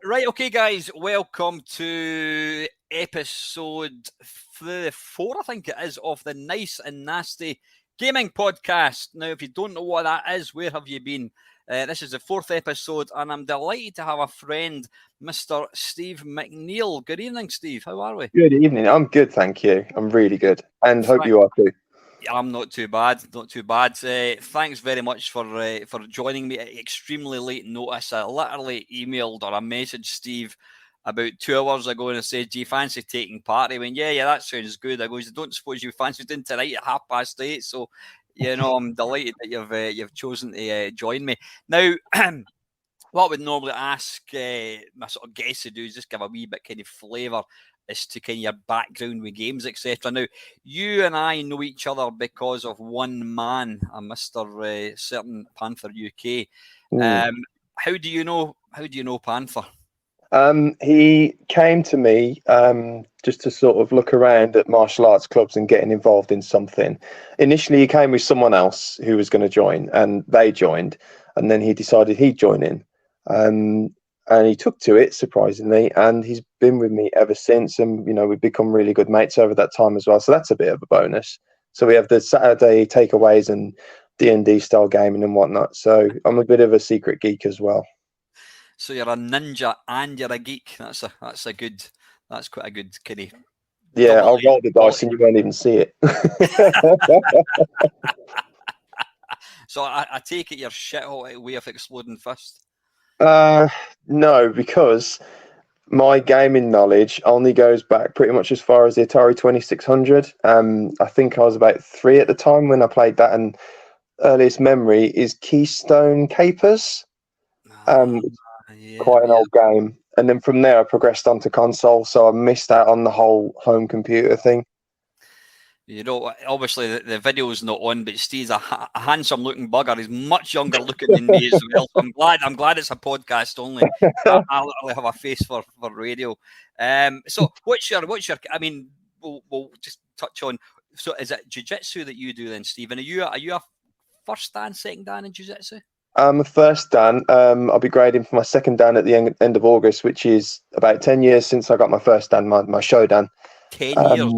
Right, okay, guys, welcome to episode 4, I think it is, of the Nice and Nasty Gaming Podcast. Now, if you don't know what that is, where have you been? This is the 4th episode, and I'm delighted to have a friend, Mr. Steve McNeill. Good evening, Steve. How are we? Good evening. I'm good, thank you. I'm really good, and hope you are too. I'm not too bad. Not too bad. Thanks very much for joining me at extremely late notice. I literally emailed or I messaged Steve about 2 hours ago and I said, "Do you fancy taking part?" He went, "Yeah, that sounds good." I goes, "I don't suppose you fancy doing tonight at 8:30." So, I'm delighted that you've chosen to join me now. What I would normally ask my sort of guests to do is just give a wee bit kind of flavour as to kind of your background with games, etc. Now, you and I know each other because of one man, a Mr. Certain Panther UK. How do you know Panther? He came to me just to sort of look around at martial arts clubs and getting involved in something. Initially, he came with someone else who was going to join, and they joined, and then he decided he'd join in. And he took to it, surprisingly, and he's been with me ever since. And, we've become really good mates over that time as well. So that's a bit of a bonus. So we have the Saturday takeaways and D&D style gaming and whatnot. So I'm a bit of a secret geek as well. So you're a ninja and you're a geek. That's quite a good kind of... Yeah, I'll roll the dice and you won't even see it. So I take it you're shithole way of exploding fist. No, because my gaming knowledge only goes back pretty much as far as the Atari 2600. I think I was about 3 at the time when I played that, and earliest memory is Keystone Capers. Quite an old game. And then from there I progressed onto console, so I missed out on the whole home computer thing. Obviously the video's not on, but Steve's a handsome looking bugger. He's much younger looking than me as well. So I'm glad it's a podcast only. I literally have a face for radio. So what's your I mean, we'll just touch on. So is it jiu-jitsu that you do then, Steve? And are you a first dan, second dan in jiu-jitsu? I'm a first dan. I'll be grading for my second dan at the end of August, which is about 10 years since I got my first dan, my show dan. 10 years.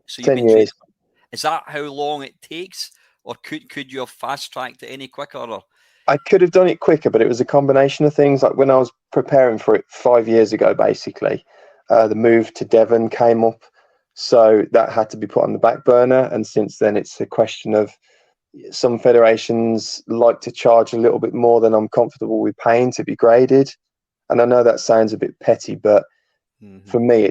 So 10 years. Is that how long it takes, or could you have fast tracked it any quicker? Or? I could have done it quicker, but it was a combination of things. Like when I was preparing for it 5 years ago, basically, the move to Devon came up, so that had to be put on the back burner. And since then, it's a question of some federations like to charge a little bit more than I'm comfortable with paying to be graded. And I know that sounds a bit petty, but for me,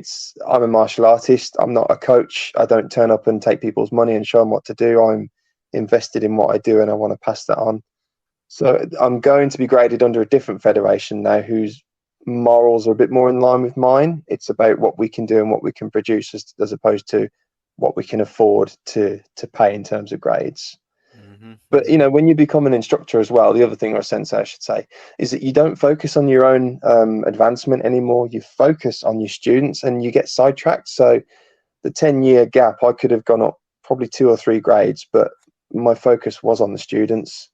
I'm a martial artist. I'm not a coach. I don't turn up and take people's money and show them what to do. I'm invested in what I do and I want to pass that on. So I'm going to be graded under a different federation now whose morals are a bit more in line with mine. It's about what we can do and what we can produce as opposed to what we can afford to pay in terms of grades. But, when you become an instructor as well, the other thing, or a sensei, I should say, is that you don't focus on your own advancement anymore. You focus on your students and you get sidetracked. So the 10-year gap, I could have gone up probably 2 or 3 grades, but my focus was on the students.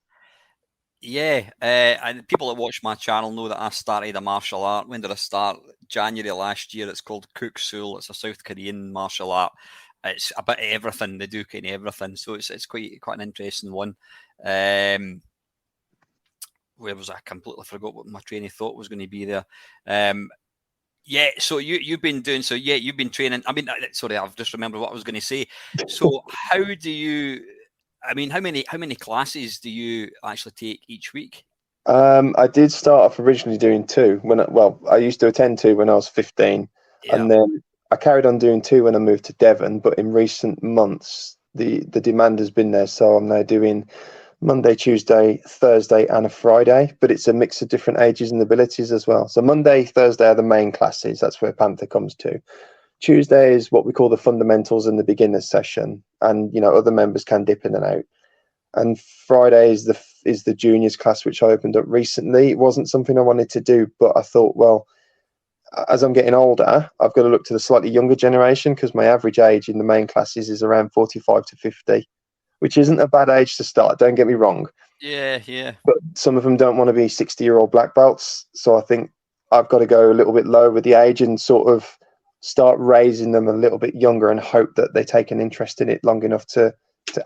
Yeah, and people that watch my channel know that I started a martial art. When did I start? January last year. It's called Kuk Sool. It's a South Korean martial art. It's a bit of everything. They do kind of everything, so it's quite an interesting one. Where was I? Completely forgot what my train of thought was going to be there. Yeah, so you've been doing so. Yeah, you've been training. I mean, sorry, I've just remembered what I was going to say. So how do you? I mean, how many classes do you actually take each week? I did start off originally doing 2 I used to attend 2 when I was 15, and then I carried on doing 2 when I moved to Devon. But in recent months, the demand has been there, so I'm now doing Monday, Tuesday, Thursday, and a Friday. But it's a mix of different ages and abilities as well. So Monday, Thursday are the main classes. That's where Panther comes to. Tuesday is what we call the fundamentals and the beginners session, and other members can dip in and out. And Friday is the juniors class, which I opened up recently. It wasn't something I wanted to do, but I thought, well, as I'm getting older, I've got to look to the slightly younger generation because my average age in the main classes is around 45 to 50, which isn't a bad age to start. Don't get me wrong. Yeah. But some of them don't want to be 60-year-old black belts. So I think I've got to go a little bit lower with the age and sort of start raising them a little bit younger and hope that they take an interest in it long enough to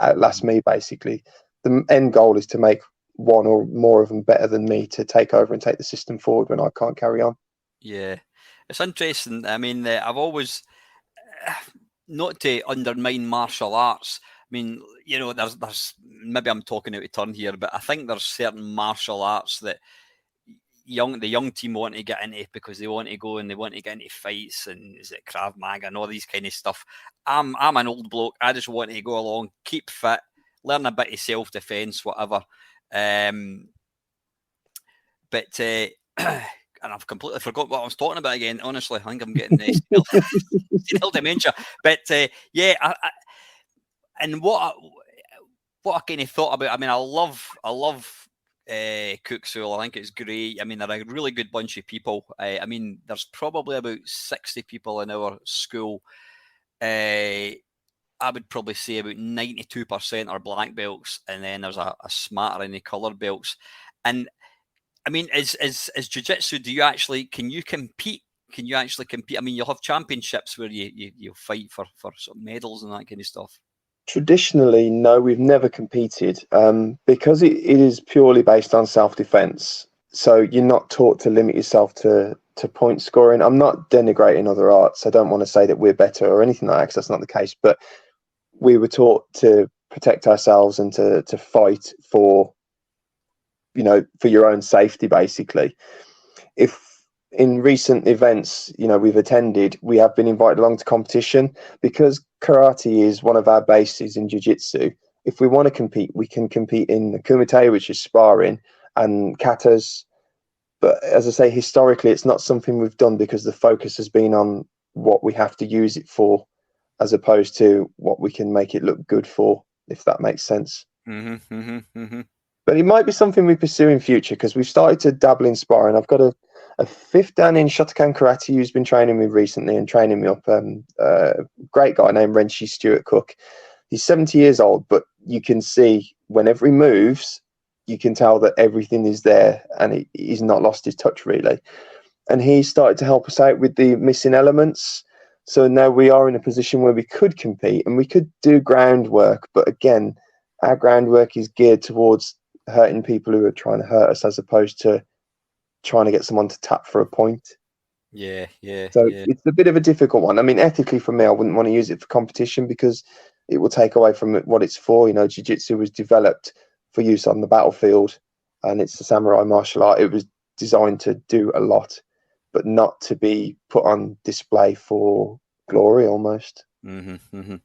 outlast me, basically. The end goal is to make one or more of them better than me to take over and take the system forward when I can't carry on. Yeah, it's interesting. I mean, I've always, not to undermine martial arts. I mean, there's maybe I'm talking out of turn here, but I think there's certain martial arts that the young team want to get into because they want to go and they want to get into fights, and is it Krav Maga and all these kind of stuff. I'm an old bloke. I just want to go along, keep fit, learn a bit of self defense, whatever. But and I've completely forgot what I was talking about again. Honestly, I think I'm getting senile dementia. But and what I kind of thought about. I mean, I love Cook School. I think it's great. I mean, they're a really good bunch of people. I mean, there's probably about 60 people in our school. I would probably say about 92% are black belts, and then there's a smattering of coloured belts. And I mean, is jiu-jitsu, can you compete? Can you actually compete? I mean, you'll have championships where you'll fight for some medals and that kind of stuff. Traditionally, no, we've never competed because it is purely based on self-defense. So you're not taught to limit yourself to point scoring. I'm not denigrating other arts. I don't want to say that we're better or anything like that, because that's not the case. But we were taught to protect ourselves and to fight for, for your own safety, basically. If in recent events, we've attended, we have been invited along to competition because karate is one of our bases in jiu-jitsu. If we want to compete, we can compete in the kumite, which is sparring, and katas. But as I say, historically, it's not something we've done because the focus has been on what we have to use it for, as opposed to what we can make it look good for, if that makes sense. Mm-hmm, mm-hmm, mm-hmm. But it might be something we pursue in future, because we've started to dabble in sparring. I've got a fifth dan in Shotokan Karate who's been training me recently and training me up. A great guy named Renshi Stewart Cook. He's 70 years old, but you can see whenever he moves, you can tell that everything is there, and he's not lost his touch, really. And he started to help us out with the missing elements. So now we are in a position where we could compete and we could do groundwork. But again, our groundwork is geared towards hurting people who are trying to hurt us, as opposed to trying to get someone to tap for a point. Yeah. So it's a bit of a difficult one. I mean, ethically for me, I wouldn't want to use it for competition because it will take away from it what it's for. Jiu-jitsu was developed for use on the battlefield, and it's a samurai martial art. It was designed to do a lot, but not to be put on display for glory, almost. Mm-hmm, mm-hmm.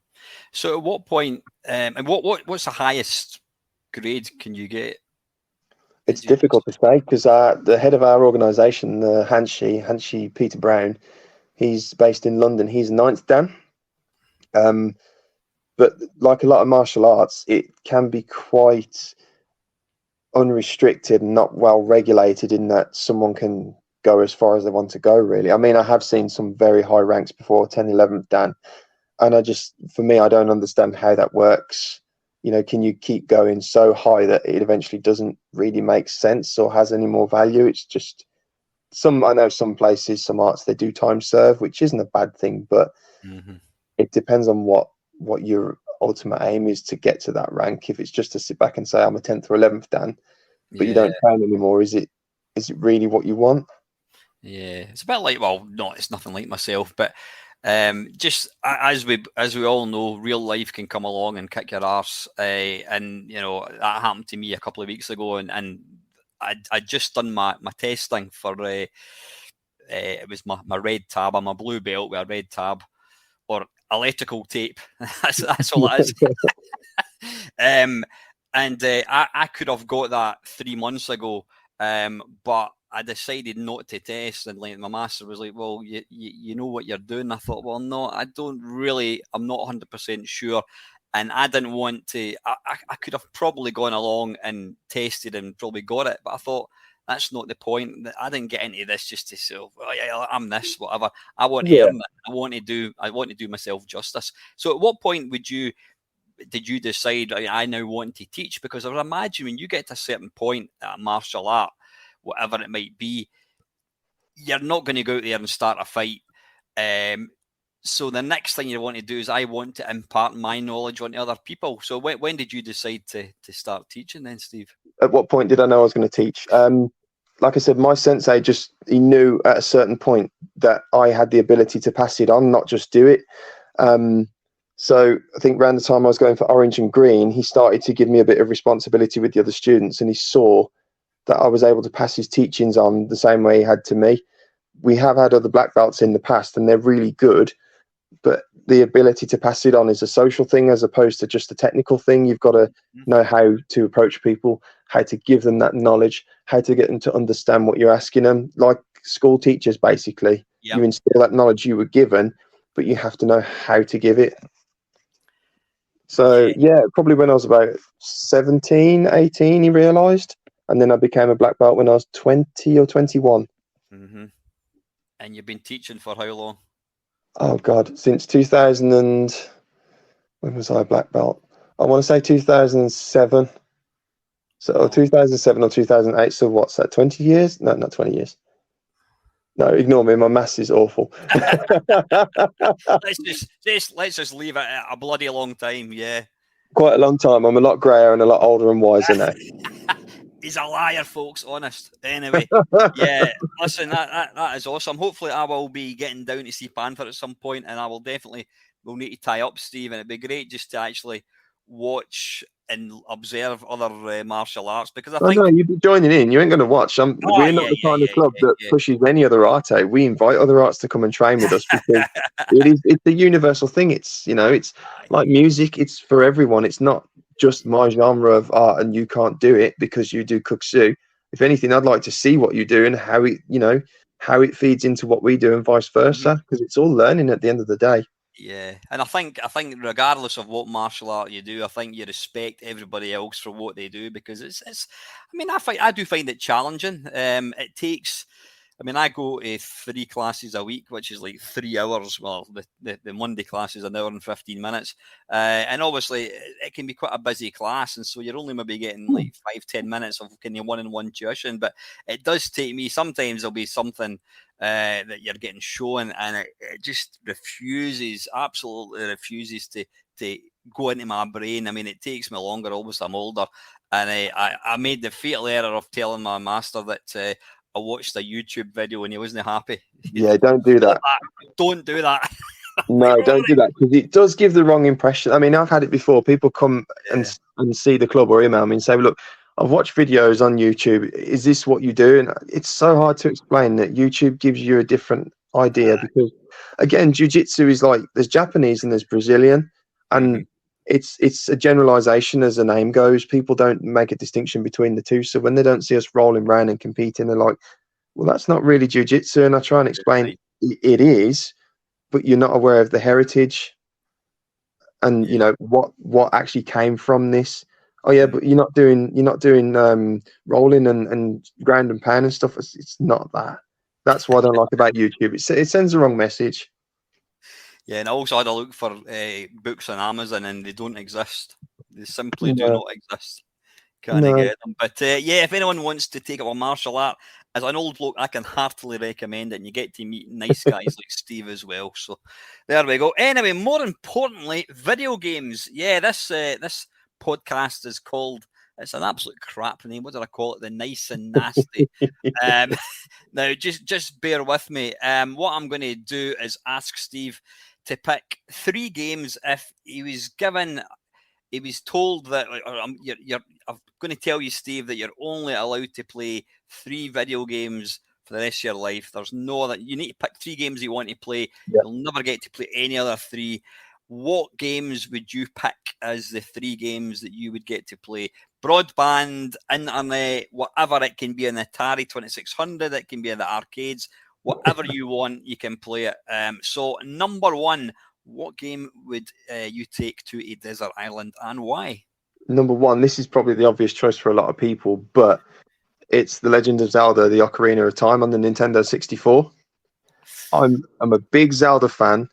So at what point, and what's the highest grade can you get? It's difficult to say because the head of our organisation, the Hanshi Peter Brown, he's based in London. He's 9th Dan. But like a lot of martial arts, it can be quite unrestricted and not well regulated, in that someone can go as far as they want to go, really. I mean, I have seen some very high ranks before, 10th, 11th Dan. And for me, I don't understand how that works. Can you keep going so high that it eventually doesn't really make sense or has any more value? It's just I know some places, some arts, they do time serve, which isn't a bad thing, but it depends on what your ultimate aim is to get to that rank. If it's just to sit back and say, I'm a 10th or 11th Dan, but you don't train anymore, is it really what you want? Yeah, it's a bit like, well, no, it's nothing like myself, but just as we all know, real life can come along and kick your arse, and that happened to me a couple of weeks ago, and I just done my testing for it was my red tab. I'm a blue belt with a red tab, or electrical tape. that's all it is. And I could have got that 3 months ago, but I decided not to test, and like my master was like, well, you know what you're doing. I thought, well, no, I don't really, I'm not 100% sure, and I didn't want to. I could have probably gone along and tested and probably got it, but I thought that's not the point. I didn't get into this just to say, oh, yeah, I'm this, whatever. I want to earn it. I want to do myself justice. So at what point did you decide, I now want to teach? Because I would imagine when you get to a certain point at a martial art, whatever it might be, you're not going to go out there and start a fight. So the next thing you want to do is I want to impart my knowledge on other people. So when did you decide to start teaching then, Steve? At what point did I know I was going to teach? Like I said, my sensei he knew at a certain point that I had the ability to pass it on, not just do it. So I think around the time I was going for orange and green, he started to give me a bit of responsibility with the other students, and he saw that I was able to pass his teachings on the same way he had to me. We have had other black belts in the past, and they're really good, but the ability to pass it on is a social thing as opposed to just a technical thing. You've got to know how to approach people, how to give them that knowledge, how to get them to understand what you're asking them. Like school teachers, basically, you instill that knowledge you were given, but you have to know how to give it. So probably when I was about 17, 18, he realised, and then I became a black belt when I was 20 or 21. Mm-hmm. And you've been teaching for how long? Oh God, since 2000 and when was I a black belt? I want to say 2007. So 2007 or 2008. So what's that? 20 years? No, not 20 years. No, ignore me. My maths is awful. let's just leave it at a bloody long time. Yeah, quite a long time. I'm a lot grayer and a lot older and wiser now. He's a liar, folks. Honest. Anyway, yeah. Listen, that is awesome. Hopefully, I will be getting down to see Panther at some point, and I will definitely. We'll need to tie up, Steve, and it'd be great just to actually watch and observe other martial arts, because I think. No, you'd be joining in. You ain't going to watch. We're not the kind of club that pushes any other art out. We invite other arts to come and train with us because it's a universal thing. It's it's like music. It's for everyone. It's not just my genre of art and you can't do it because you do kuksu. If anything, I'd like to see what you do and how it feeds into what we do and vice versa, because it's all learning at the end of the day. Yeah, and I think regardless of what martial art you do, I think you respect everybody else for what they do, because it's I mean, I do find it challenging. It takes. I mean, I go to 3 classes a week, which is like 3 hours. Well, the Monday class is an hour and 15 minutes. And obviously, it can be quite a busy class. And so you're only maybe getting like 5-10 minutes of kind of one-on-one tuition. But it does take me, sometimes there'll be something that you're getting shown, and it just absolutely refuses to go into my brain. I mean, it takes me longer. Obviously, I'm older. And I made the fatal error of telling my master that I watched a YouTube video and he wasn't happy. Yeah, don't do that. Don't do that. No, don't do that, because it does give the wrong impression. I mean, I've had it before. People come and see the club or email me and say, look, I've watched videos on YouTube. Is this what you do? And it's so hard to explain that YouTube gives you a different idea, because, again, jiu-jitsu is like, there's Japanese and there's Brazilian, and it's a generalization as the name goes. People don't make a distinction between the two. So when they don't see us rolling around and competing, they're like, well, that's not really jiu-jitsu. And I try and explain it is, but you're not aware of the heritage and what actually came from this. Oh yeah, but you're not doing rolling and ground and pound and stuff. It's not that. That's what I don't like about YouTube. It sends the wrong message. Yeah, and I also had a look for books on Amazon, and they don't exist. They simply do not exist. Can't get them. But if anyone wants to take up a martial art, as an old bloke, I can heartily recommend it. And you get to meet nice guys like Steve as well. So there we go. Anyway, more importantly, video games. Yeah, this podcast is called. It's an absolute crap name. What did I call it? The Nice and Nasty. Now, just bear with me. What I'm going to do is ask Steve to pick 3 games. If he was told that, I'm going to tell you, Steve, that you're only allowed to play 3 video games for the rest of your life. There's no other. You need to pick 3 games you want to play. Yeah. You'll never get to play any other 3. What games would you pick as the 3 games that you would get to play? Broadband, internet, whatever. It can be an Atari 2600. It can be in the arcades. Whatever you want, you can play it. So, number 1, what game would you take to a desert island, and why? Number 1, this is probably the obvious choice for a lot of people, but it's The Legend of Zelda, the Ocarina of Time on the Nintendo 64. I'm a big Zelda fan,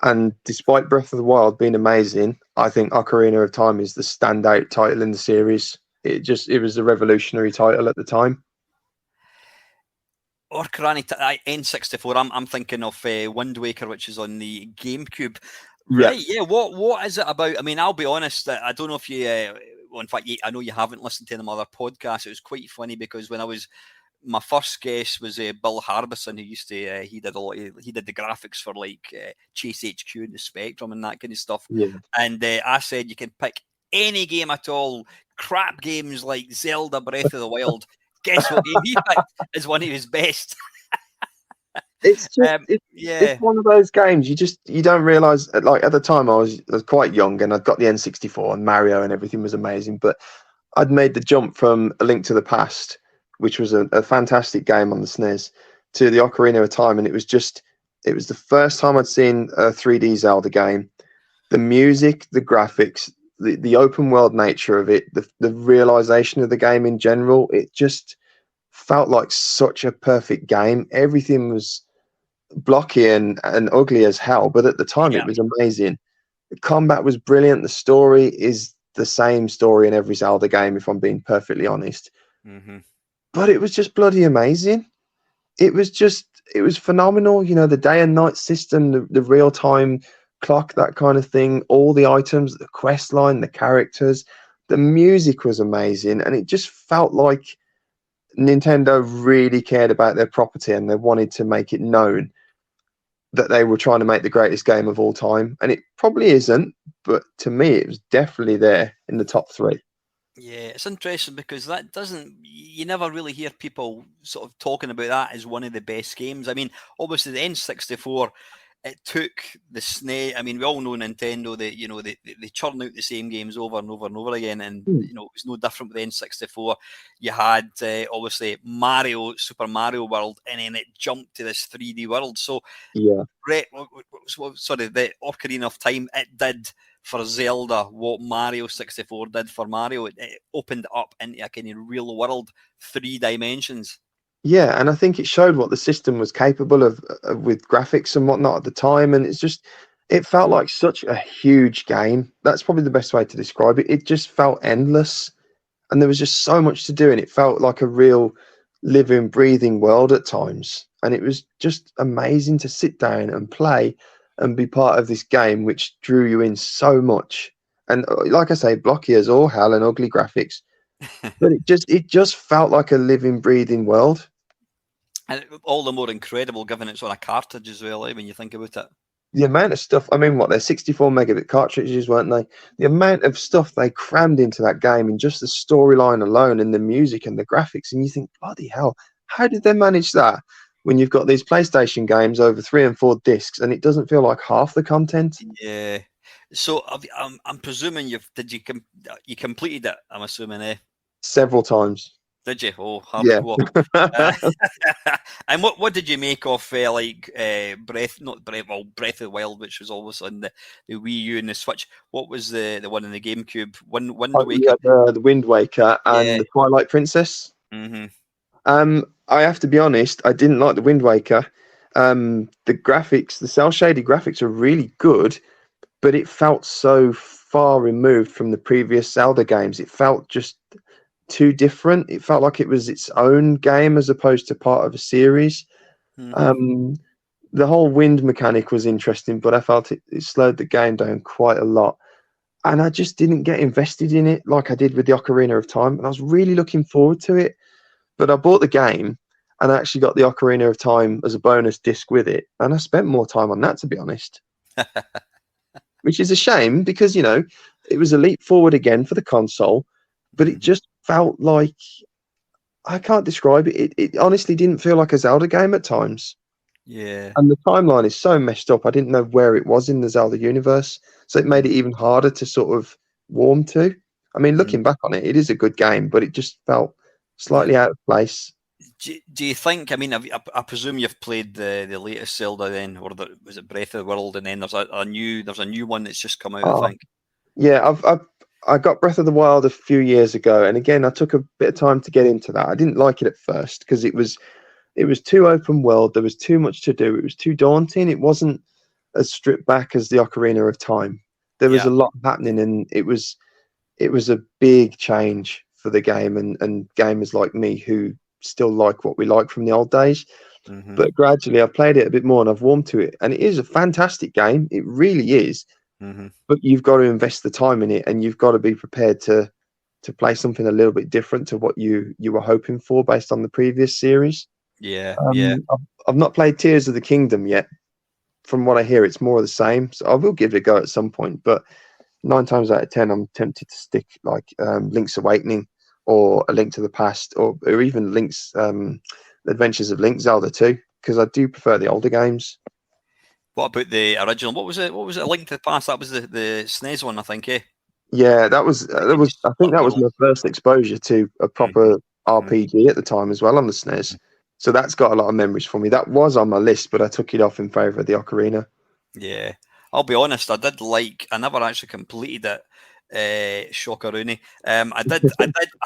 and despite Breath of the Wild being amazing, I think Ocarina of Time is the standout title in the series. It was a revolutionary title at the time. Ocarina N64. I'm thinking of Wind Waker, which is on the GameCube. Yeah. Right? Yeah. What is it about? I mean, I'll be honest. I don't know if you. Well, in fact, I know you haven't listened to them other podcasts. It was quite funny because when I was my first guest was Bill Harbison, who used to he did he did the graphics for like Chase HQ and the Spectrum and that kind of stuff. Yeah. And I said you can pick any game at all, crap games like Zelda Breath of the Wild. Guess what game he picked as one of his best? It's just yeah, it's one of those games you don't realize. Like at the time, I was quite young and I'd got the N64 and Mario and everything was amazing, but I'd made the jump from A Link to the Past, which was a fantastic game on the SNES, to the Ocarina of Time, and it was the first time I'd seen a 3D Zelda game. The music, the graphics, the open world nature of it, the realization of the game in general, it just felt like such a perfect game. Everything was blocky and ugly as hell, but at the time it was amazing. The combat was brilliant. The story is the same story in every Zelda game, if I'm being perfectly honest. Mm-hmm. But it was just bloody amazing. It was phenomenal. You know, the day and night system, the real time clock, that kind of thing, all the items, the quest line, the characters, the music was amazing. And it just felt like Nintendo really cared about their property and they wanted to make it known that they were trying to make the greatest game of all time. And it probably isn't, but to me, it was definitely there in the top 3. Yeah, it's interesting because you never really hear people sort of talking about that as one of the best games. I mean, obviously the N64, it took the SNES. I mean, we all know Nintendo, they churn out the same games over and over and over again, and it was no different with the N64. You had obviously Super Mario World, and then it jumped to this 3D world. So yeah, sorry, the Ocarina of Time, it did for Zelda what Mario 64 did for Mario. It opened up into a kind of real world 3 dimensions. Yeah, and I think it showed what the system was capable of with graphics and whatnot at the time, and it felt like such a huge game. That's probably the best way to describe it. It just felt endless, and there was just so much to do, and it felt like a real living, breathing world at times. And it was just amazing to sit down and play and be part of this game, which drew you in so much. And like I say, blocky as all hell and ugly graphics, but it just felt like a living, breathing world. And all the more incredible given it's on a cartridge as well, when you think about it. The amount of stuff, I mean, they're 64 megabit cartridges, weren't they? The amount of stuff they crammed into that game in just the storyline alone and the music and the graphics. And you think, bloody hell, how did they manage that when you've got these PlayStation games over 3 and 4 discs and it doesn't feel like half the content? Yeah. So I'm presuming you completed it, I'm assuming, eh? Several times. Did you? Oh, hardcore. Yeah. And what did you make of Breath of the Wild, which was always on the Wii U and the Switch? What was the one in the GameCube? Wind Waker? The Wind Waker and the Twilight Princess. Mm-hmm. I have to be honest, I didn't like the Wind Waker. The graphics, the cel shaded graphics are really good, but it felt so far removed from the previous Zelda games. It felt just too different. It felt like it was its own game as opposed to part of a series. Mm-hmm. The whole wind mechanic was interesting, but I felt it slowed the game down quite a lot. And I just didn't get invested in it like I did with the Ocarina of Time. And I was really looking forward to it. But I bought the game and I actually got the Ocarina of Time as a bonus disc with it. And I spent more time on that, to be honest. Which is a shame because, it was a leap forward again for the console. But it just felt like, I can't describe it. It honestly didn't feel like a Zelda game at times. Yeah. And the timeline is so messed up. I didn't know where it was in the Zelda universe. So it made it even harder to sort of warm to. I mean, looking back on it, it is a good game, but it just felt slightly out of place. Do you think, I mean, I presume you've played the latest Zelda then, or was it Breath of the Wild, and then there's a new one that's just come out, I think. Yeah, I got Breath of the Wild a few years ago, and again, I took a bit of time to get into that. I didn't like it at first because it was too open world. There was too much to do. It was too daunting. It wasn't as stripped back as the Ocarina of Time. There was a lot happening, and it was a big change for the game and gamers like me who still like what we like from the old days. Mm-hmm. But gradually, I've played it a bit more and I've warmed to it. And it is a fantastic game. It really is. Mm-hmm. But you've got to invest the time in it, and you've got to be prepared to play something a little bit different to what you were hoping for based on the previous series. Yeah, yeah. I've not played Tears of the Kingdom yet. From what I hear, it's more of the same. So I will give it a go at some point. But 9 times out of 10, I'm tempted to stick like Link's Awakening or A Link to the Past, or even Link's Adventures of Link, Zelda 2, because I do prefer the older games. What about the original? What was it? What was it? A Link to the Past. That was the SNES one, I think. Yeah, that was. I think that was my first exposure to a proper RPG at the time as well on the SNES. So that's got a lot of memories for me. That was on my list, but I took it off in favour of the Ocarina. Yeah, I'll be honest. I never actually completed it. Shockaroonie. I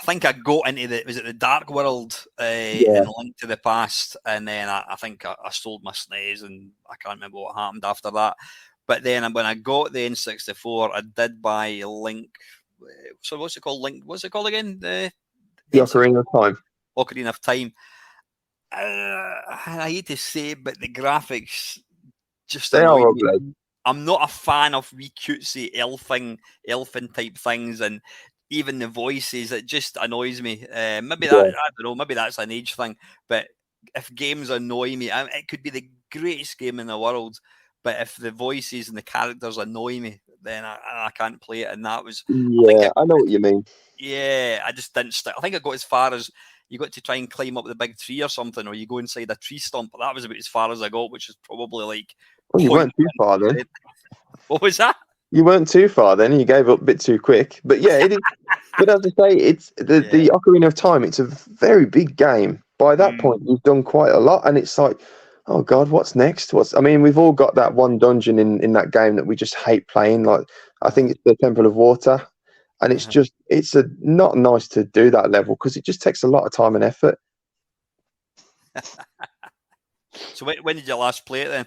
think I got into the Dark World in Link to the Past, and then I think I sold my SNES, and I can't remember what happened after that. But then when I got the N64, I did buy Link. So what's it called? Link. What's it called again? The Ocarina of Time. Ocarina of Time. I hate to say it, but the graphics just annoy me. I'm not a fan of wee cutesy elfin type things, and even the voices. It just annoys me. Maybe I don't know. Maybe that's an age thing. But if games annoy me, it could be the greatest game in the world, but if the voices and the characters annoy me, then I can't play it. And that was I know what you mean. Yeah, I just didn't stick. I think I got as far as you got to try and climb up the big tree or something, or you go inside a tree stump. That was about as far as I got, which is probably like. Well, you weren't too far then. What was that? You weren't too far then. You gave up a bit too quick. But yeah, it is. But as I say, it's the Ocarina of Time. It's a very big game. By that point, you've done quite a lot, and it's like, oh God, what's next? I mean, we've all got that one dungeon in that game that we just hate playing. Like, I think it's the Temple of Water, and it's just not nice to do that level because it just takes a lot of time and effort. So when did you last play it then?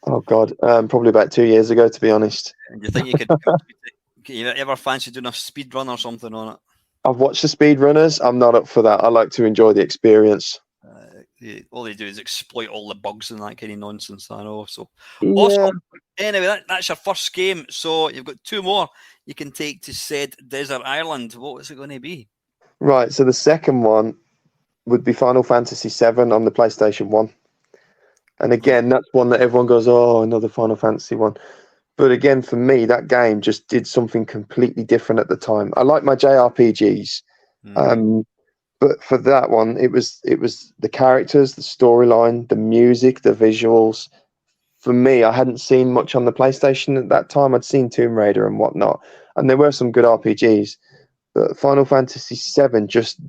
Oh God, probably about 2 years ago, to be honest. And do you think you could? You ever fancy doing a speed run or something on it? I've watched the speedrunners. I'm not up for that. I like to enjoy the experience. All they do is exploit all the bugs and that kind of nonsense. I know. So awesome. Anyway, that's your first game. So you've got 2 more you can take to said desert island. What is it going to be? Right. So the second one would be Final Fantasy VII on the PlayStation 1. And again, that's one that everyone goes, oh, another Final Fantasy one. But again, for me, that game just did something completely different at the time. I like my JRPGs, but for that one, it was the characters, the storyline, the music, the visuals. For me, I hadn't seen much on the PlayStation at that time. I'd seen Tomb Raider and whatnot, and there were some good RPGs. But Final Fantasy VII just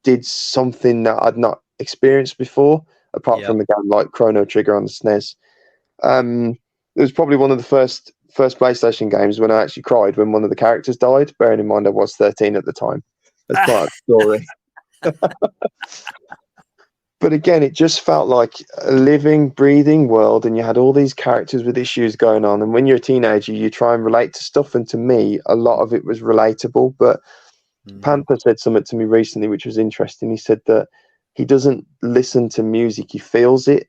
did something that I'd not experienced before, apart from a game like Chrono Trigger on the SNES. It was probably one of the first PlayStation games when I actually cried when one of the characters died, bearing in mind I was 13 at the time. That's part of the story. But again, it just felt like a living, breathing world, and you had all these characters with issues going on. And when you're a teenager, you try and relate to stuff. And to me, a lot of it was relatable. But Panther said something to me recently, which was interesting. He said that he doesn't listen to music, he feels it.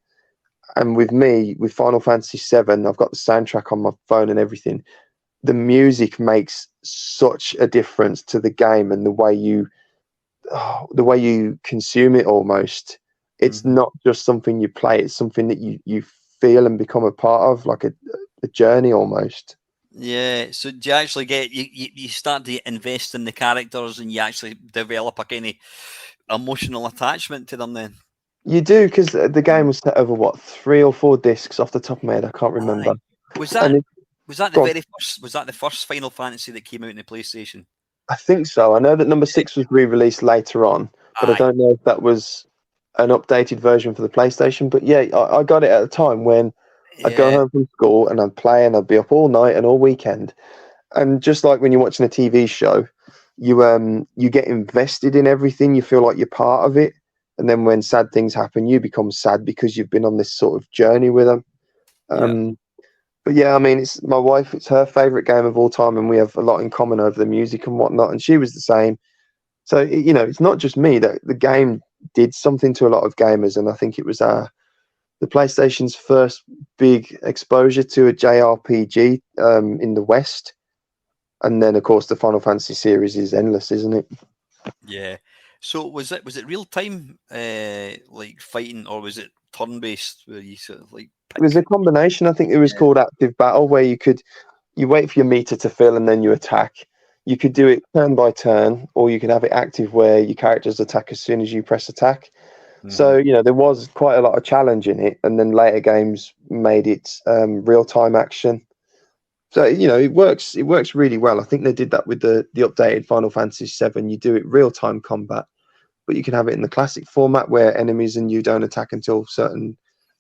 And with me, with Final Fantasy VII, I've got the soundtrack on my phone and everything. The music makes such a difference to the game and the way you consume it almost. It's not just something you play, it's something that you feel and become a part of, like a journey almost. Yeah, so do you actually get, you start to invest in the characters and you actually develop a kind of emotional attachment to them then? You do, because the game was set over 3 or 4 discs off the top of my head. I can't remember. Was that the first Final Fantasy that came out in the PlayStation? I think so. I know that number 6 was re-released later on, but I don't know if that was an updated version for the PlayStation. But yeah, I got it at a time when I'd go home from school and I'd play and I'd be up all night and all weekend. And just like when you're watching a TV show, you get invested in everything. You feel like you're part of it. And then when sad things happen, you become sad because you've been on this sort of journey with them. But yeah, I mean, it's my wife, it's her favourite game of all time, and we have a lot in common over the music and whatnot, and she was the same. So, it's not just me, that the game did something to a lot of gamers, and I think it was the PlayStation's first big exposure to a JRPG in the West. And then, of course, the Final Fantasy series is endless, isn't it? Yeah. So was it real time like fighting, or was it turn based where you sort of like It was a pick? combination. I think it was Yeah. called active battle, where you wait for your meter to fill and then you attack. You could do it turn by turn, or you could have it active where your characters attack as soon as you press attack. So, there was quite a lot of challenge in it, and then later games made it real time action. So, it works really well. I think they did that with the updated Final Fantasy VII. You do it real time combat, but you can have it in the classic format where enemies and you don't attack until certain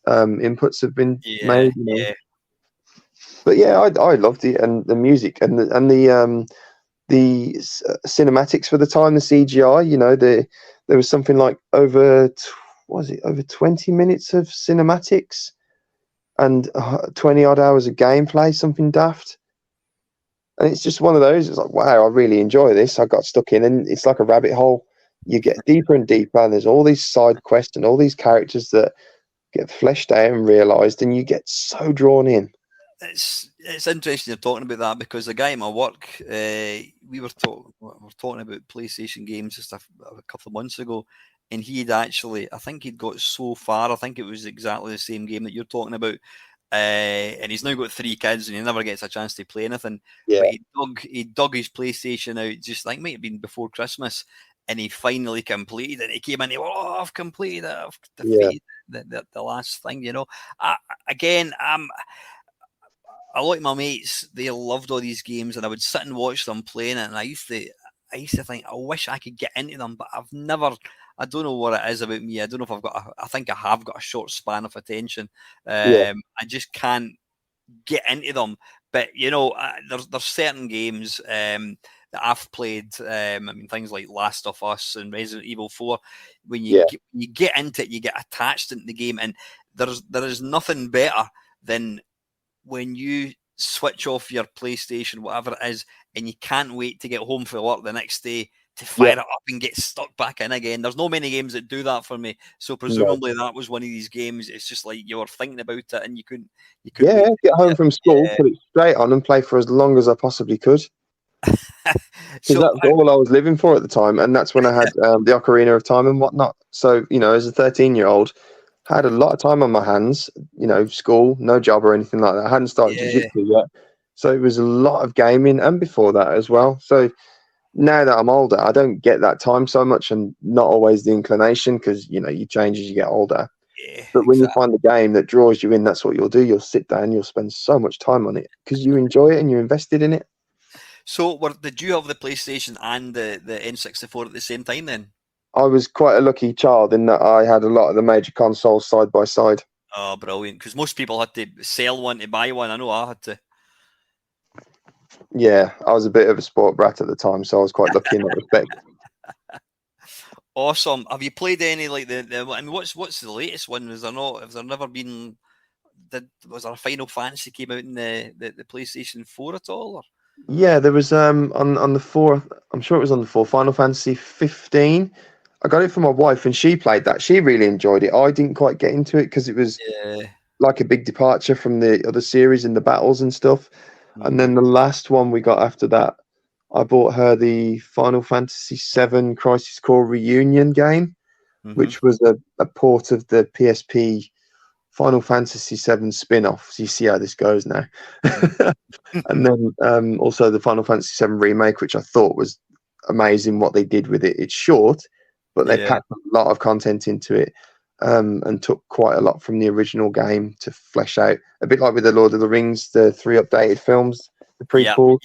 inputs have been Yeah, made. yeah. But yeah, I loved it, and the music and the cinematics for the time, the CGI. There was something like over 20 minutes of cinematics and 20 odd hours of gameplay, something daft. And it's just one of those. It's like, wow, I really enjoy this. I got stuck in, and it's like a rabbit hole. You get deeper and deeper, and there's all these side quests and all these characters that get fleshed out and realised, and you get so drawn in. It's interesting you're talking about that, because the guy at my work, we were talking about PlayStation games just a couple of months ago, and he'd actually, I think he'd got so far. I think it was exactly the same game that you're talking about. And he's now got 3 kids, and he never gets a chance to play anything. Yeah. But he dug his PlayStation out, just like might have been before Christmas, and he finally completed it. He came in, and he went, "Oh, I've completed it. I've defeated the last thing." Again, a lot of my mates, they loved all these games, and I would sit and watch them playing it, and I used to think, I wish I could get into them, but I've never. I don't know what it is about me. I don't know if I've got. I think I have got a short span of attention. I just can't get into them. But there's certain games that I've played. I mean, things like Last of Us and Resident Evil 4. When you get into it, you get attached into the game, and there is nothing better than when you switch off your PlayStation, whatever it is, and you can't wait to get home for work the next day to fire it up and get stuck back in again. There's no many games that do that for me. So presumably that was one of these games. It's just like you were thinking about it and you couldn't wait. Get home from school, put it straight on, and play for as long as I possibly could. Because that's all I was living for at the time, and that's when I had the Ocarina of Time and whatnot. So, as a 13-year-old, I had a lot of time on my hands, school, no job or anything like that. I hadn't started jiu-jitsu yet. So it was a lot of gaming, and before that as well. So now that I'm older, I don't get that time so much, and not always the inclination, because, you change as you get older. Yeah, but when you find the game that draws you in, that's what you'll do. You'll sit down, you'll spend so much time on it because you enjoy it and you're invested in it. So did you have the PlayStation and the N64 at the same time then? I was quite a lucky child in that I had a lot of the major consoles side by side. Oh, brilliant. Because most people had to sell one to buy one. I know I had to. Yeah, I was a bit of a sport brat at the time, so I was quite lucky in that respect. Awesome. Have you played any like I mean, what's the latest one? Was there never been? Was there a Final Fantasy came out in the PlayStation 4 at all? Or? Yeah, there was on the 4th. I'm sure it was on the 4th. Final Fantasy 15. I got it for my wife, and she played that. She really enjoyed it. I didn't quite get into it because it was like a big departure from the other series in the battles and stuff. And then the last one we got after that, I bought her the Final Fantasy VII Crisis Core Reunion game, which was a port of the PSP Final Fantasy VII spin-off. So you see how this goes now. And then also the Final Fantasy VII remake, which I thought was amazing what they did with it. It's short, but they packed a lot of content into it and took quite a lot from the original game to flesh out. A bit like with the Lord of the Rings, the 3 updated films, the prequel.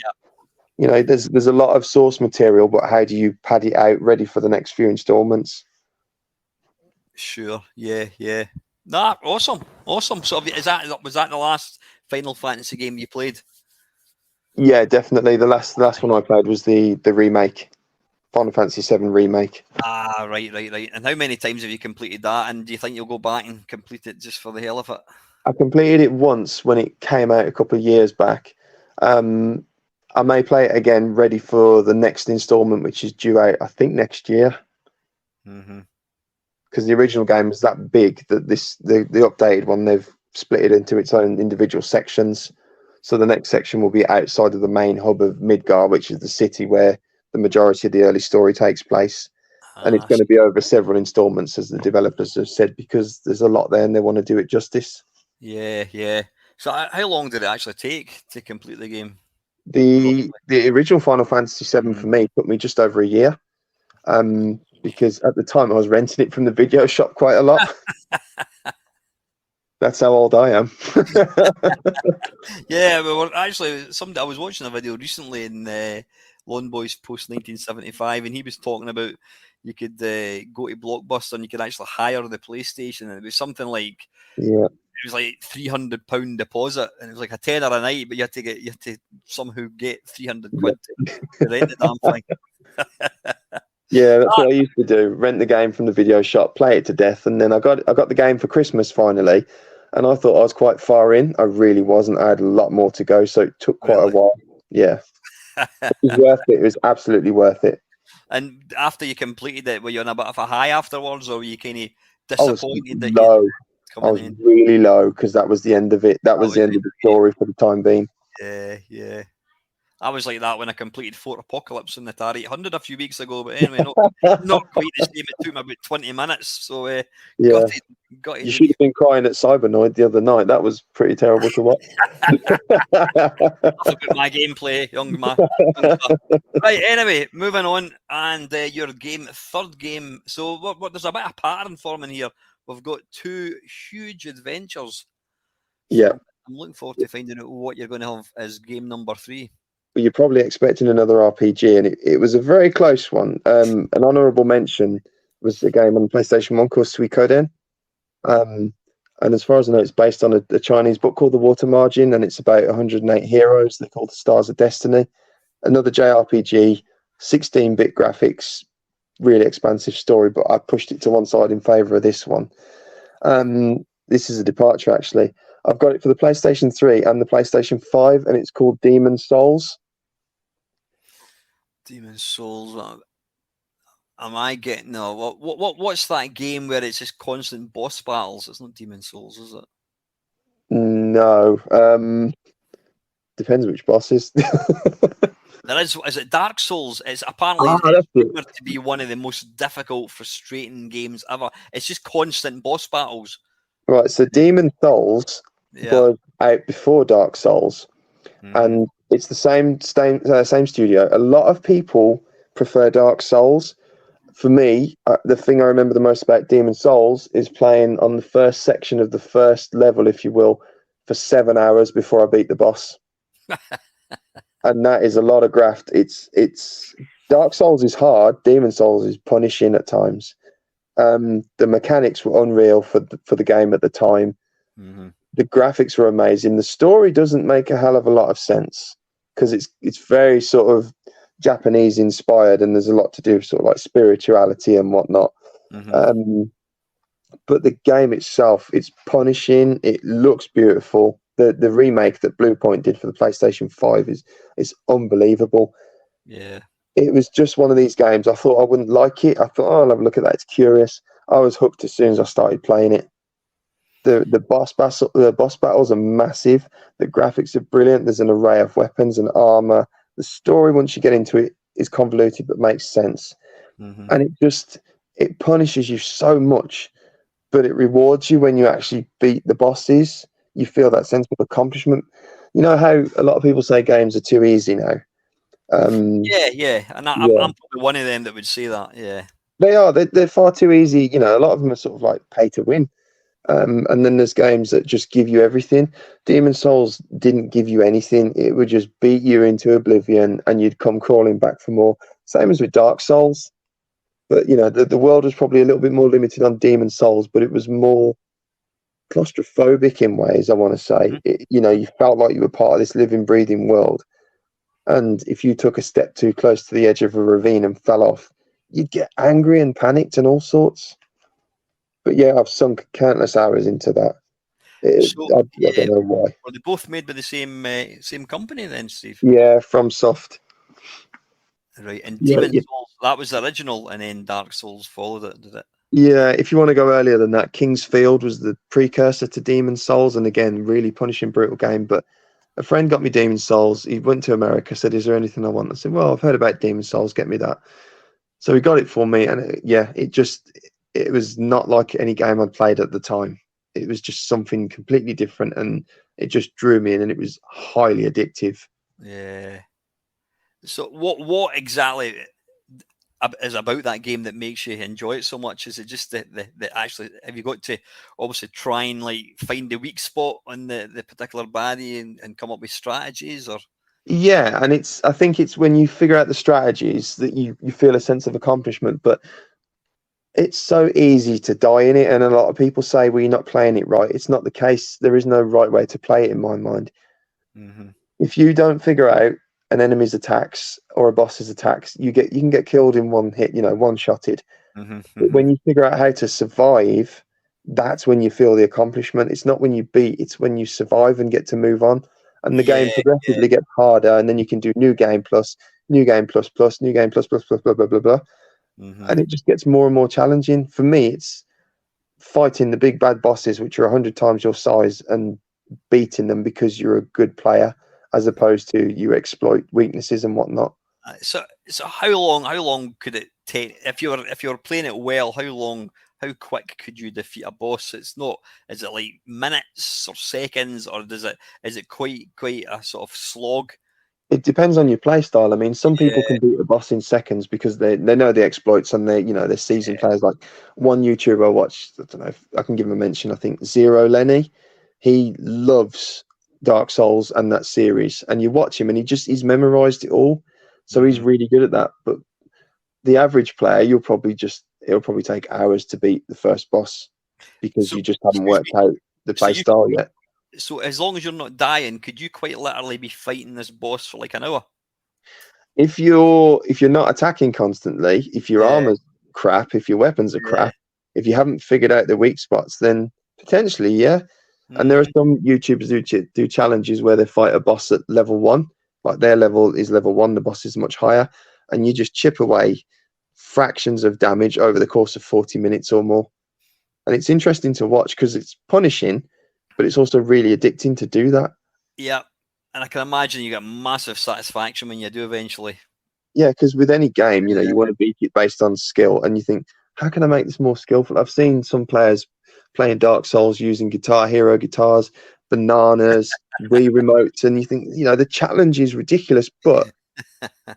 There's a lot of source material, but how do you pad it out ready for the next few installments? Sure. Yeah. Nah, awesome. So was that the last Final Fantasy game you played? Yeah, definitely. The last one I played was the remake, Final Fantasy VII remake. Ah, right. And how many times have you completed that? And do you think you'll go back and complete it just for the hell of it? I completed it once when it came out a couple of years back. I may play it again, ready for the next installment, which is due out, I think, next year. because the original game was that big that the updated one, they've split it into its own individual sections. So the next section will be outside of the main hub of Midgar, which is the city where the majority of the early story takes place. And it's going to be over several installments, as the developers have said, because there's a lot there and they want to do it justice. Yeah. So how long did it actually take to complete the game? The original Final Fantasy VII for me took me just over a year, because at the time I was renting it from the video shop quite a lot. That's how old I am. Yeah, well, actually, I was watching a video recently in Lone Boys Post 1975, and he was talking about you could go to Blockbuster and you could actually hire the PlayStation, and it was something like it was like £300 deposit, and it was like a tenner a night, but you had to somehow get 300 quid to rent the damn thing. Yeah, that's what I used to do. Rent the game from the video shop, play it to death, and then I got the game for Christmas finally, and I thought I was quite far in. I really wasn't. I had a lot more to go, so it took quite a while. Yeah. It was worth it. It was absolutely worth it. And after you completed it, were you on a bit of a high afterwards, or were you kind of disappointed I was really low because that was the end of it. That was the end of the story for the time being. Yeah. I was like that when I completed Fort Apocalypse in the Atari 800 a few weeks ago, but anyway, not quite the same. It took me about 20 minutes, so yeah. Got you should have been crying at Cybernoid the other night. That was pretty terrible to watch. Enough about my gameplay, young man. Right, anyway, moving on, and your third game. So what? There's a bit of pattern forming here. We've got two huge adventures. So yeah, I'm looking forward to finding out what you're going to have as game number 3. Well, you're probably expecting another RPG, and it was a very close one. An honourable mention was a game on PlayStation 1 called Suikoden. And as far as I know, it's based on a Chinese book called The Water Margin, and it's about 108 heroes. They're called the Stars of Destiny. Another JRPG, 16-bit graphics, really expansive story, but I pushed it to one side in favour of this one. This is a departure, actually. I've got it for the PlayStation 3 and the PlayStation 5, and it's called Demon Souls. Demon Souls. Am I getting what's that game where it's just constant boss battles? It's not Demon Souls, is it? No. Depends which bosses. There is it Dark Souls? It's apparently rumored to be one of the most difficult, frustrating games ever. It's just constant boss battles. Right, so Demon Souls was out before Dark Souls, and it's the same studio. A lot of people prefer Dark Souls. For me, the thing I remember the most about Demon Souls is playing on the first section of the first level, if you will, for 7 hours before I beat the boss. And that is a lot of graft. It's Dark Souls is hard. Demon Souls is punishing at times. The mechanics were unreal for the game at the time. Mm-hmm. The graphics were amazing. The story doesn't make a hell of a lot of sense because it's very sort of Japanese inspired, and there's a lot to do with sort of like spirituality and whatnot. Mm-hmm. But the game itself, it's punishing. It looks beautiful. The remake that Bluepoint did for the PlayStation 5 is unbelievable. Yeah. It was just one of these games. I thought I wouldn't like it. I thought, I'll have a look at that. It's curious. I was hooked as soon as I started playing it. The boss battles are massive. The graphics are brilliant. There's an array of weapons and armor. The story, once you get into it, is convoluted but makes sense. Mm-hmm. And it punishes you so much, but it rewards you when you actually beat the bosses. You feel that sense of accomplishment. You know how a lot of people say games are too easy now? Yeah. And I'm probably one of them that would say that, yeah. They are. They're far too easy. You know, a lot of them are sort of like pay to win. And then there's games that just give you everything. Demon Souls didn't give you anything. It would just beat you into oblivion and you'd come crawling back for more. Same as with Dark Souls. But, you know, the world was probably a little bit more limited on Demon Souls, but it was more claustrophobic in ways, I want to say. You know, you felt like you were part of this living, breathing world. And if you took a step too close to the edge of a ravine and fell off, you'd get angry and panicked and all sorts. But yeah, I've sunk countless hours into that. I don't know why. Were they both made by the same company then, Steve? Yeah, FromSoft. Right, and Demon Souls, that was the original, and then Dark Souls followed it, did it? Yeah, if you want to go earlier than that, King's Field was the precursor to Demon's Souls, and again, really punishing, brutal game. But a friend got me Demon's Souls. He went to America, said, "Is there anything I want?" I said, "Well, I've heard about Demon's Souls. Get me that." So he got it for me, and it was not like any game I'd played at the time. It was just something completely different, and it just drew me in, and it was highly addictive. Yeah. So what exactly is about that game that makes you enjoy it so much? Is it just the actually, have you got to obviously try and like find the weak spot on the particular baddie and come up with strategies, or? Yeah, and I think it's when you figure out the strategies that you feel a sense of accomplishment. But it's so easy to die in it, and a lot of people say, "Well, you're not playing it right." It's not the case. There is no right way to play it in my mind. Mm-hmm. If you don't figure out an enemy's attacks or a boss's attacks, you can get killed in one hit, one shotted. Mm-hmm. But Mm-hmm. when you figure out how to survive, that's when you feel the accomplishment. It's not when you beat, it's when you survive and get to move on. And the Yeah, game progressively gets harder, and then you can do new game plus, new game plus plus, new game plus plus plus blah blah blah blah. mm-hmm. And it just gets more and more challenging. For me, it's fighting the big bad bosses, which are 100 times your size, and beating them because you're a good player, as opposed to you exploit weaknesses and whatnot. So how long could it take if you were playing it well? How quick could you defeat a boss? It's not. Is it like minutes or seconds, or is it quite a sort of slog? It depends on your play style. I mean, some people Yeah, can beat a boss in seconds because they know the exploits, and they're seasoned yeah. players. Like one YouTuber I watched, I don't know if I can give him a mention. I think Zero Lenny, he loves Dark Souls and that series. And you watch him, and he's memorized it all, so he's Mm-hmm. really good at that. But the average player, it'll probably take hours to beat the first boss because So you just haven't excuse worked me. out the So play style yet. as long as you're not dying, could you quite literally be fighting this boss for like an hour? If you're not attacking constantly, if your Yeah, armor's crap, if your weapons are yeah. crap, if you haven't figured out the weak spots, then potentially, yeah. And there are Mm-hmm. some YouTubers who do challenges where they fight a boss at level 1, like their level is level 1, the boss is much higher, and you just chip away fractions of damage over the course of 40 minutes or more. And it's interesting to watch because it's punishing, but it's also really addicting to do that. Yeah, and I can imagine you get massive satisfaction when you do eventually. Yeah, because with any game, you Yeah. want to beat it based on skill, and you think, how can I make this more skillful? I've seen some players playing Dark Souls using Guitar Hero guitars, bananas, Wii remotes, and you think, the challenge is ridiculous, but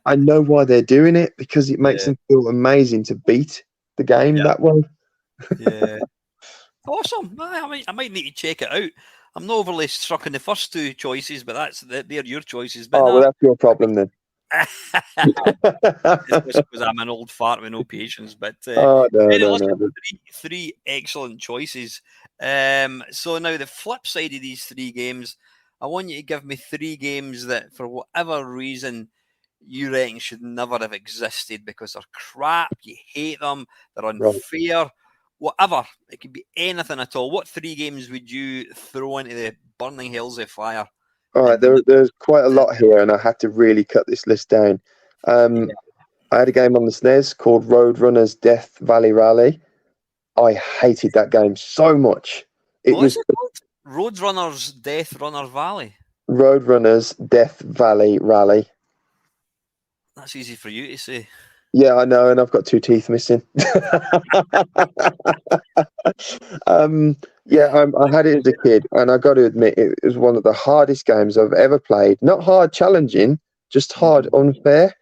I know why they're doing it because it makes Yeah, them feel amazing to beat the game yeah, that way. yeah. Awesome. I might need to check it out. I'm not overly struck in the first two choices, but they're your choices. But Oh, well, no, that's your problem then. it's just because I'm an old fart with no patience. But Oh, no, no, listen, no. three excellent choices. So now the flip side of these three games, I want you to give me three games that, for whatever reason, you reckon should never have existed because they're crap, you hate them, they're Right. unfair, whatever. It could be anything at all. What three games would you throw into the burning hells of fire? All right, And there's quite a lot here, and I had to really cut this list down. yeah. I had a game on the SNES called Roadrunner's Death Valley Rally. I hated that game so much. It What is was it called? Roadrunner's Death Runner Valley. Roadrunner's Death Valley Rally. That's easy for you to say. Yeah, I know, and I've got two teeth missing. Yeah, I had it as a kid, and I got to admit, it was one of the hardest games I've ever played. Not hard challenging, just hard Mhm. unfair.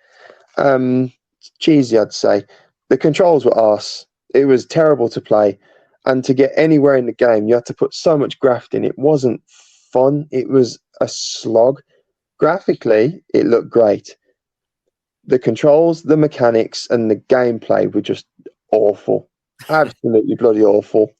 Cheesy, I'd say. The controls were arse. It was terrible to play, and to get anywhere in the game, you had to put so much graft in. It wasn't fun. It was a slog. Graphically, it looked great. The controls, the mechanics, and the gameplay were just awful. Absolutely bloody awful.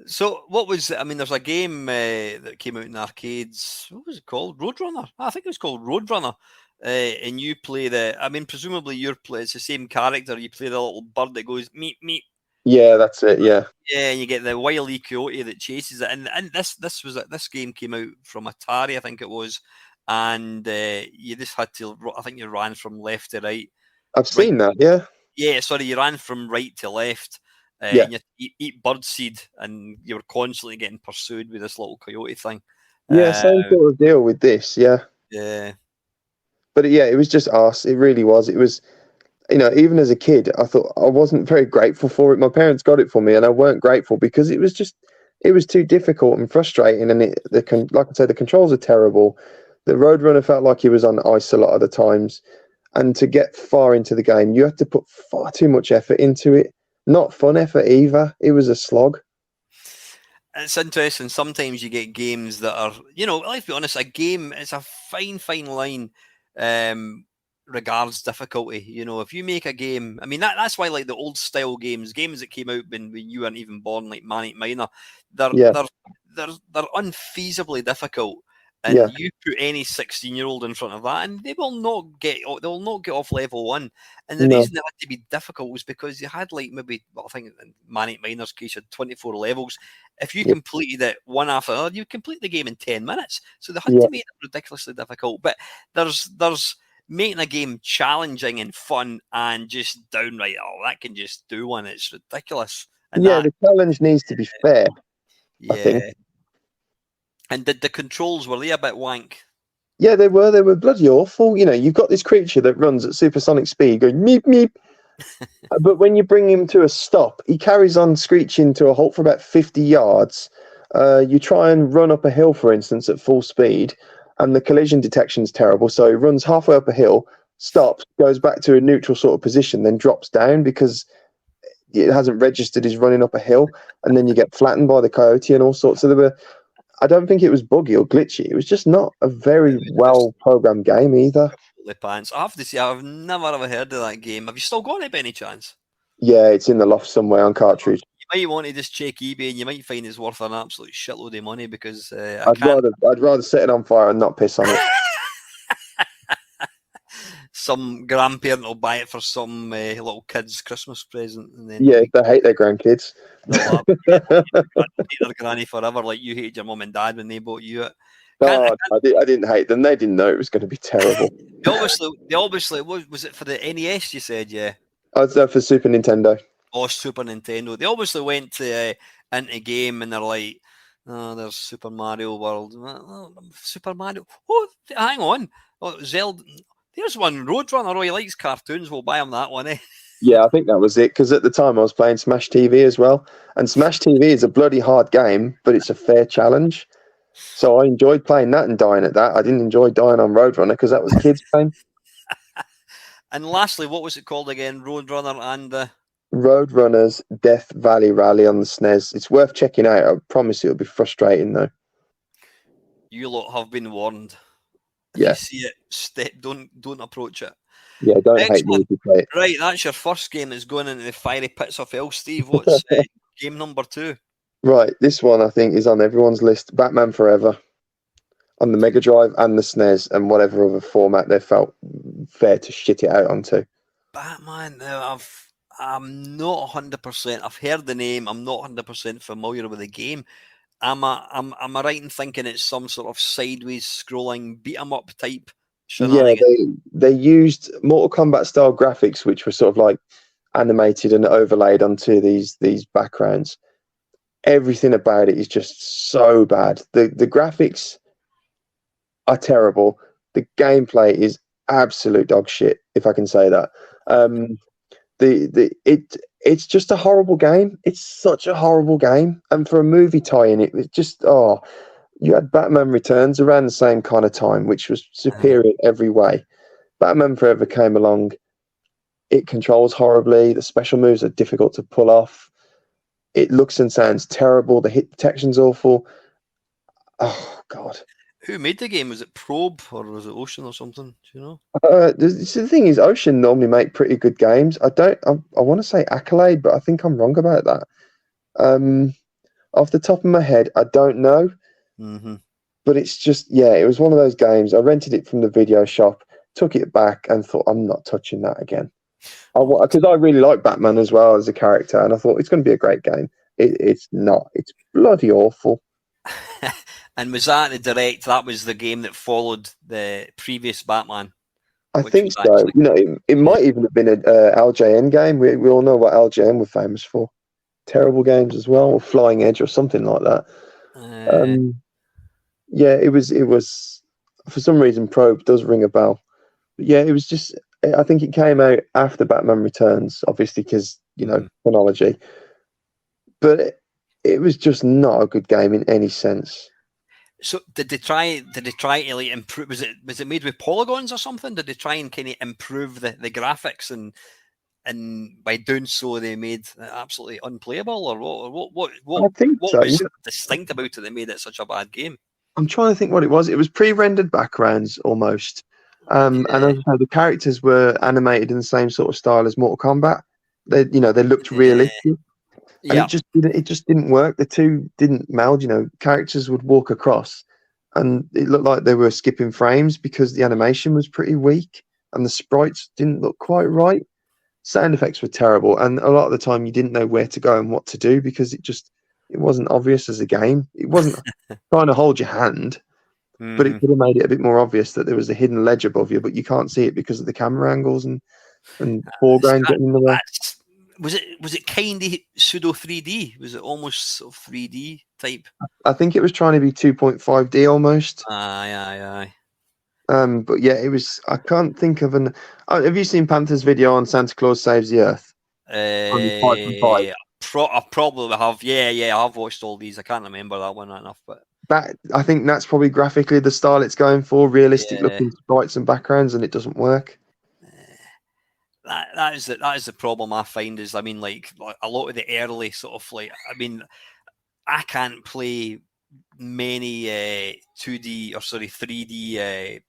So, what was? I mean, there's a game that came out in arcades. What was it called? Roadrunner. I think it was called Roadrunner. And you play the. I mean, presumably it's the same character. You play the little bird that goes meep meep. Yeah, that's it. Yeah, Yeah, and you get the wily coyote that chases it. And this game came out from Atari, I think it was, and you just had to. I think you ran from left to right. I've Right. seen that. Yeah, Yeah, sorry, you ran from right to left. Yeah. And you eat birdseed, and you're constantly getting pursued with this little coyote thing. Yeah, same sort of deal with this. Yeah. Yeah. But yeah, it was just us. It really was. It was, even as a kid, I thought I wasn't very grateful for it. My parents got it for me, and I weren't grateful because it was too difficult and frustrating. And like I said, the controls are terrible. The Roadrunner felt like he was on ice a lot of the times. And to get far into the game, you had to put far too much effort into it. Not fun effort either. It was a slog. It's interesting. Sometimes you get games that are, let's be honest, a game is a fine, fine line regards difficulty. If you make a game, I mean, that's why, like, the old style games that came out when you weren't even born, like Manic Miner, they're unfeasibly difficult. And you put any 16-year-old in front of that, and they will not get off level 1. And the reason they had to be difficult was because you had, like, maybe, I think in Manic Miner's case, you had 24 levels. If you completed it one after another, you complete the game in 10 minutes. So they had to make it ridiculously difficult. But there's making a game challenging and fun and just downright, that can just do one. It's ridiculous. And the challenge needs to be fair. Yeah. I think. And did the controls, were they a bit wank? Yeah, they were. They were bloody awful. You've got this creature that runs at supersonic speed going meep, meep. But when you bring him to a stop, he carries on screeching to a halt for about 50 yards. You try and run up a hill, for instance, at full speed, and the collision detection is terrible. So he runs halfway up a hill, stops, goes back to a neutral sort of position, then drops down because it hasn't registered he's running up a hill. And then you get flattened by the coyote and all sorts. So I don't think it was buggy or glitchy. It was just not a very well-programmed game either. Pants. I have to say, I've never ever heard of that game. Have you still got it by any chance? Yeah, it's in the loft somewhere on cartridge. You might want to just check eBay, and you might find it's worth an absolute shitload of money because I'd rather set it on fire and not piss on it. Some grandparent will buy it for some little kid's Christmas present, and then if they hate their grandkids, they'll hate their granny forever, like you hated your mum and dad when they bought you it. I didn't hate them. They didn't know it was going to be terrible. They obviously was it for the NES? You said, yeah. I was there for Super Nintendo. Oh, Super Nintendo. They obviously went to into game, and they're like, "Oh, there's Super Mario World, Super Mario. Oh, hang on, Zelda. There's one Roadrunner. Oh, he likes cartoons. We'll buy him that one, eh?" Yeah, I think that was it. Because at the time I was playing Smash TV as well, and Smash TV is a bloody hard game, but it's a fair challenge. So I enjoyed playing that and dying at that. I didn't enjoy dying on Roadrunner because that was a kids' game. And lastly, what was it called again? Roadrunner and Roadrunner's Death Valley Rally on the SNES. It's worth checking out. I promise it'll be frustrating though. You lot have been warned. If you see it, don't approach it. Yeah, don't hate me if you play it. Right, that's your first game that's going into the fiery pits of hell, Steve. What's game number 2? Right, this one I think is on everyone's list. Batman Forever on the Mega Drive and the SNES and whatever other format they felt fair to shit it out onto. Batman, I'm not 100%. I've heard the name. I'm not 100% familiar with the game. Am I right in thinking it's some sort of sideways scrolling beat 'em up type shenanigans? Yeah, they used Mortal Kombat style graphics, which were sort of like animated and overlaid onto these backgrounds. Everything about it is just so bad. The graphics are terrible. The gameplay is absolute dog shit, if I can say that. It's just a horrible game. It's such a horrible game. And for a movie tie-in, it was just you had Batman Returns around the same kind of time, which was superior in every way. Batman Forever came along. It controls horribly. The special moves are difficult to pull off. It looks and sounds terrible. The hit detection's awful. Oh God. Who made the game? Was it Probe or was it Ocean or something? Do you know? The thing is, Ocean normally make pretty good games. I want to say Accolade, but I think I'm wrong about that. Off the top of my head, I don't know. Mm-hmm. But it's just, it was one of those games. I rented it from the video shop, took it back, and thought, I'm not touching that again. Because I really like Batman as well as a character, and I thought it's going to be a great game. It's not. It's bloody awful. And was that the direct? That was the game that followed the previous Batman. I think so. Actually, it might even have been an LJN game. We all know what LJN were famous for. terrible games as well, or Flying Edge or something like that. Yeah, it was for some reason Probe does ring a bell. But yeah, it was just, I think it came out after Batman Returns, obviously because chronology. But it was just not a good game in any sense. So did they try to like improve? Was it made with polygons or something? Did they try and kind of improve the graphics and by doing so they made it absolutely unplayable, or I think what so. was distinct about it that made it such a bad game? I'm trying to think what it was. It was pre-rendered backgrounds almost, and as I say, the characters were animated in the same sort of style as Mortal Kombat. They looked realistic, and it just didn't work. The two didn't meld. Characters would walk across, and it looked like they were skipping frames because the animation was pretty weak and the sprites didn't look quite right. Sound effects were terrible, and a lot of the time you didn't know where to go and what to do because it wasn't obvious as a game. It wasn't trying to hold your hand, but it could have made it a bit more obvious that there was a hidden ledge above you, but you can't see it because of the camera angles and foreground getting in the way. Was it kind of pseudo 3D? Was it almost sort of 3D type? I think it was trying to be 2.5D almost. Aye. But yeah, it was. I can't think of an. Have you seen Panther's video on Santa Claus Saves the Earth? I probably have. Yeah, I have watched all these. I can't remember that one enough, but I think that's probably graphically the style it's going for, realistic looking sprites and backgrounds, and it doesn't work. That is the problem I find is, I mean, like a lot of the early sort of like, I mean, I can't play many 3D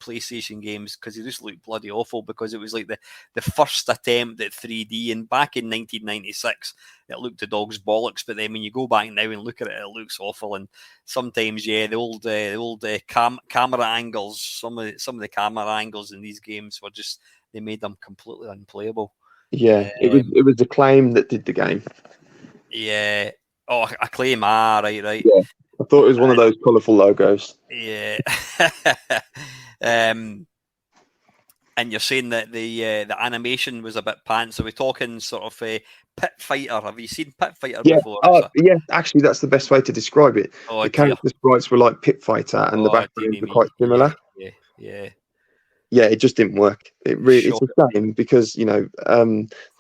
PlayStation games because they just look bloody awful, because it was like the first attempt at 3D, and back in 1996 it looked a dog's bollocks, but then when you go back now and look at it, it looks awful. And sometimes the old camera angles, some of the camera angles in these games were just, they made them completely unplayable. Yeah, it was Acclaim that did the game. Yeah. Oh, Acclaim. Right. Yeah, I thought it was one of those colourful logos. Yeah. And you're saying that the animation was a bit pants. Are we talking sort of a Pit Fighter? Have you seen Pit Fighter before? Yeah, actually, that's the best way to describe it. The character sprites were like Pit Fighter, and the backgrounds were quite similar. Yeah, it just didn't work. It's a shame because there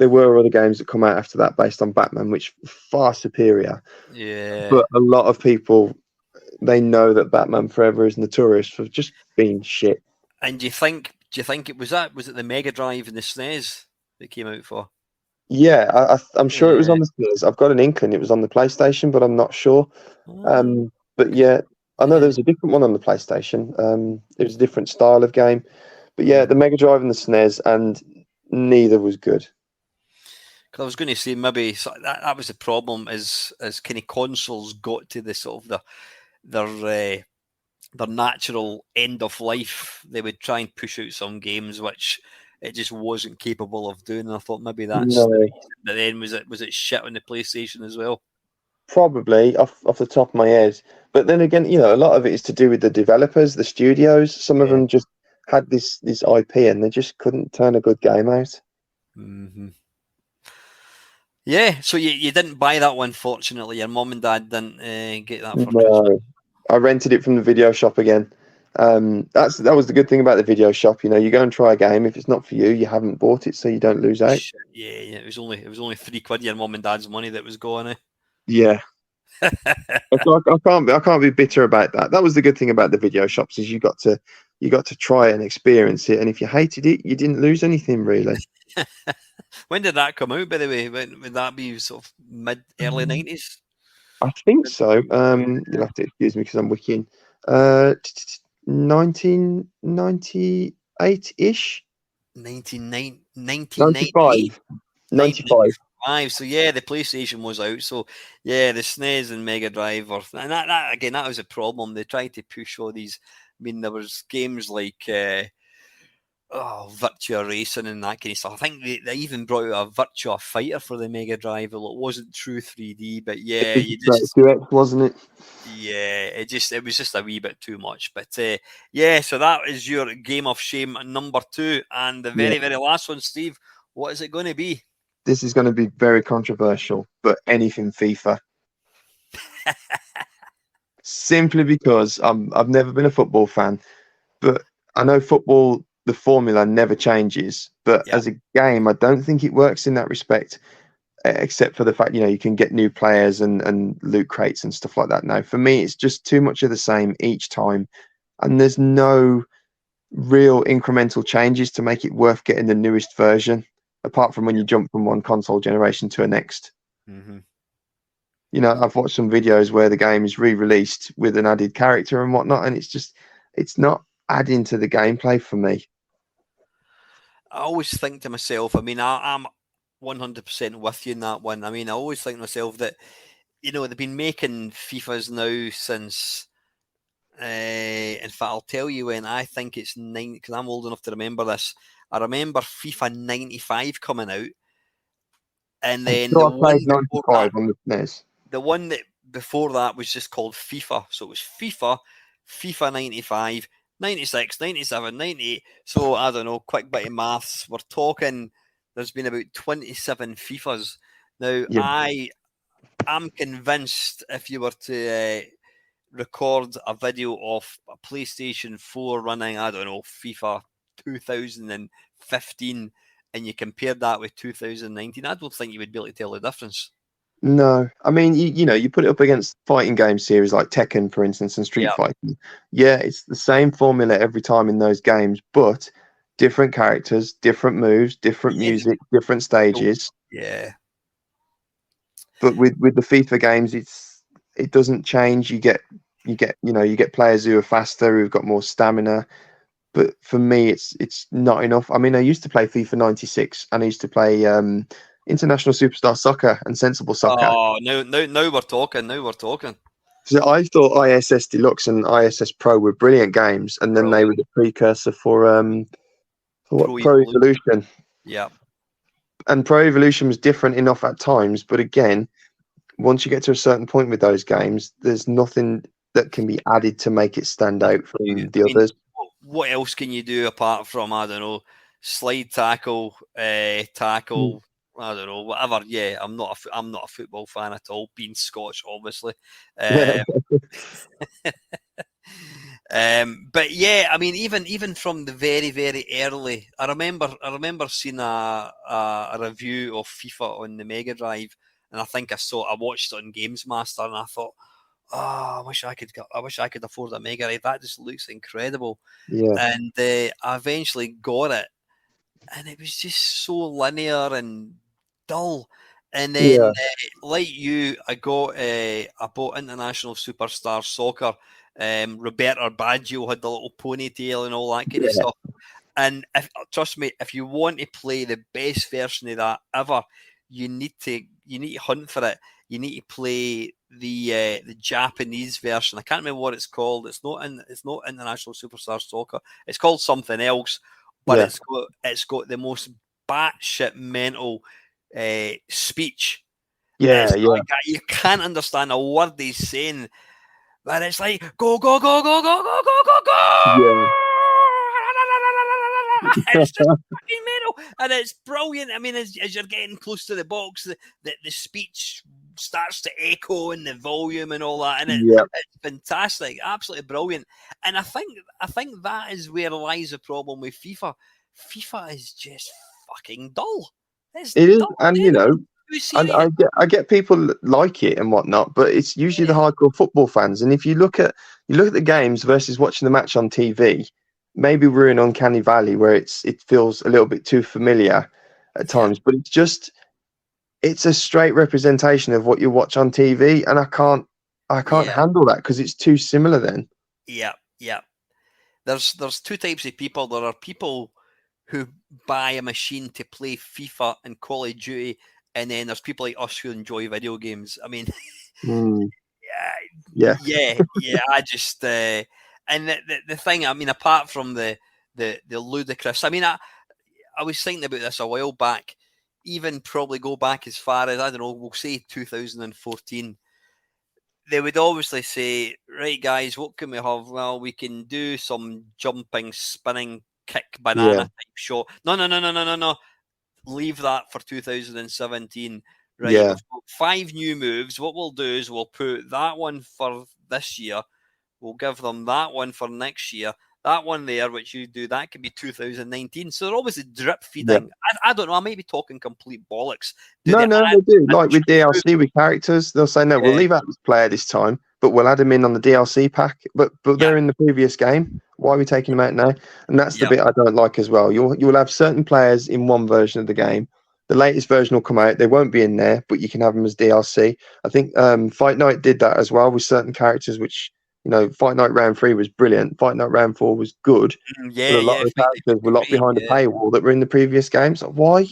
were other games that come out after that based on Batman, which were far superior. Yeah, but a lot of people, they know that Batman Forever is notorious for just being shit. And do you think it was it the Mega Drive and the SNES that came out for? Yeah, I'm sure it was on the SNES. I've got an inkling it was on the PlayStation, but I'm not sure. But yeah, I know there was a different one on the PlayStation. It was a different style of game. But yeah, the Mega Drive and the SNES, and neither was good. Because I was going to say maybe that was the problem, as kind of consoles got to the sort of their natural end of life. They would try and push out some games which it just wasn't capable of doing. And I thought maybe that's the reason. But then was it shit on the PlayStation as well? Probably off the top of my head. But then again, a lot of it is to do with the developers, the studios. Some of them just had this IP and they just couldn't turn a good game out. Mm-hmm. Yeah, so you didn't buy that one, fortunately. Your mum and dad didn't get that for Christmas. I rented it from the video shop again. That was the good thing about the video shop. You go and try a game. If it's not for you, you haven't bought it, so you don't lose out. Yeah, it was only £3 your mum and dad's money that was going. Yeah. I can't be bitter about that. That was the good thing about the video shops, is you got to try and experience it, and if you hated it, you didn't lose anything really. When did that come out, by the way? Would that be sort of early 90s? I think so. You'll have to excuse me because I'm wiking. 1998-ish. 1995. 95. So yeah, the PlayStation was out. So yeah, the SNES and Mega Drive, and that was a problem. They tried to push all these. I mean, there was games like Virtua Racing and that kind of stuff. I think they even brought out a Virtua Fighter for the Mega Drive. Well, it wasn't true 3D, but yeah, you just 2X, wasn't it? Yeah, it was just a wee bit too much. But yeah, so that is your game of shame number 2, and the very last one, Steve. What is it going to be? this is going to be very controversial, but anything FIFA. Simply because I've never been a football fan, but I know football, the formula never changes. But Yeah. as a game, I don't think it works in that respect, except for the fact, you can get new players and loot crates and stuff like that. Now, for me, it's just too much of the same each time. And there's no real incremental changes to make it worth getting the newest version, apart from when you jump from one console generation to a next. Mm-hmm. I've watched some videos where the game is re-released with an added character and whatnot, and it's not adding to the gameplay for me. I always think to myself, I mean, I'm 100% with you in that one. I mean, I always think to myself that, they've been making FIFAs now since, in fact, I'll tell you when. I think it's 9, because I'm old enough to remember this. I remember FIFA 95 coming out, and then So the I one played before that, 95 on the SNES. the one that before that was just called FIFA. So it was FIFA 95, 96, 97, 98. So I don't know, quick bit of maths. We're talking, there's been about 27 FIFAs. Now, Yeah. I'm convinced if you were to record a video of a PlayStation 4 running, I don't know, FIFA 2015, and you compared that with 2019, I don't think you would be able to tell the difference. No, I mean, you put it up against fighting game series like Tekken, for instance, and Street Yeah. Fighter. Yeah, it's the same formula every time in those games, but different characters, different moves, different music, different stages. Yeah. But with the FIFA games, it doesn't change. You get players who are faster, who've got more stamina. But for me, it's not enough. I mean, I used to play FIFA 96, and I used to play International Superstar Soccer and Sensible Soccer. Oh, now we're talking. Now we're talking. So I thought ISS Deluxe and ISS Pro were brilliant games, and then they were the precursor for what Pro Evolution. Yeah. And Pro Evolution was different enough at times, but again, once you get to a certain point with those games, there's nothing that can be added to make it stand out from the others. What else can you do apart from, I don't know, slide tackle, tackle, I don't know, whatever. Yeah, I'm not a football fan at all, being Scotch, obviously. But yeah, I mean, even from the very, very early, I remember seeing a review of FIFA on the Mega Drive, and I watched it on Games Master, and I thought, oh, I wish I could afford a Mega Drive. That just looks incredible. Yeah. And I eventually got it, and it was just so linear and dull. And then, like you, I bought International Superstar Soccer. Roberto Baggio had the little ponytail and all that kind of stuff. And trust me, if you want to play the best version of that ever, you need to hunt for it. You need to play the Japanese version. I can't remember what it's called. It's not International Superstar Soccer. It's called something else, but it's got the most batshit mental speech. Yeah, Like, you can't understand a word he's saying, but it's like go go go go go go go go go. Yeah. It's just fucking mental, and it's brilliant. I mean, as you're getting close to the box, the speech starts to echo in the volume and all that, and it's fantastic, absolutely brilliant. And I think that is where lies the problem with FIFA. FIFA is just fucking dull. It is, and I get people like it and whatnot, but it's usually the hardcore football fans. And if you look at the games versus watching the match on TV, maybe we're in uncanny valley where it feels a little bit too familiar at times, but it's a straight representation of what you watch on TV, and I can't handle that because it's too similar then. Yeah. There's two types of people. There are people who buy a machine to play FIFA and Call of Duty, and then there's people like us who enjoy video games. I mean, I just and the thing, I mean, apart from the ludicrous, I mean, I was thinking about this a while back, even probably go back as far as, I don't know, we'll say 2014. They would obviously say, right, guys, what can we have? Well, we can do some jumping, spinning, kick, banana type shot. No. leave that for 2017. Right, Yeah. we've got 5 new moves. What we'll do is we'll put that one for this year. We'll give them that one for next year. That one there, which you do, that could be 2019. So they're always drip feeding. Yeah. I don't know. I might be talking complete bollocks. Do No, they no, add they do. a Like with drip move? DLC with characters, they'll say, no, we'll Yeah, leave out this player this time, but we'll add them in on the DLC pack. But yeah, they're in the previous game. Why are we taking them out now? And that's the yeah. bit I don't like as well. You'll have certain players in one version of the game. The latest version will come out. They won't be in there, but you can have them as DLC. I think Fight Night did that as well with certain characters, which, Fight Night Round 3 was brilliant. Fight Night Round 4 was good. But Yeah, a lot yeah. of the Fight Night was characters were locked great. behind a Yeah. paywall that were in the previous games. So why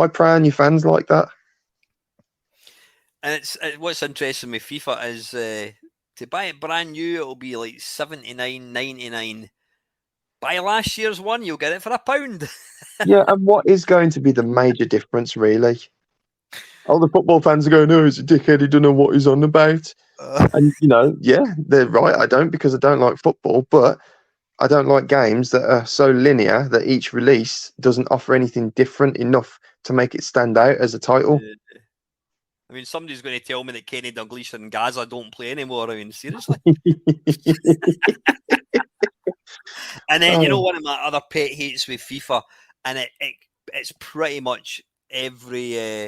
prey on your fans like that? And what's interesting with FIFA is to buy it brand new, it'll be like $79.99. Buy last year's one, you'll get it for £1. Yeah, and what is going to be the major difference, really? All the football fans are going, "No, he's a dickhead. He don't know what he's on about." And yeah, they're right. I don't, because I don't like football, but I don't like games that are so linear that each release doesn't offer anything different enough to make it stand out as a title. I mean, somebody's going to tell me that Kenny Dalglish and Gaza don't play anymore. I mean, seriously. And then one of my other pet hates with FIFA, and it's pretty much every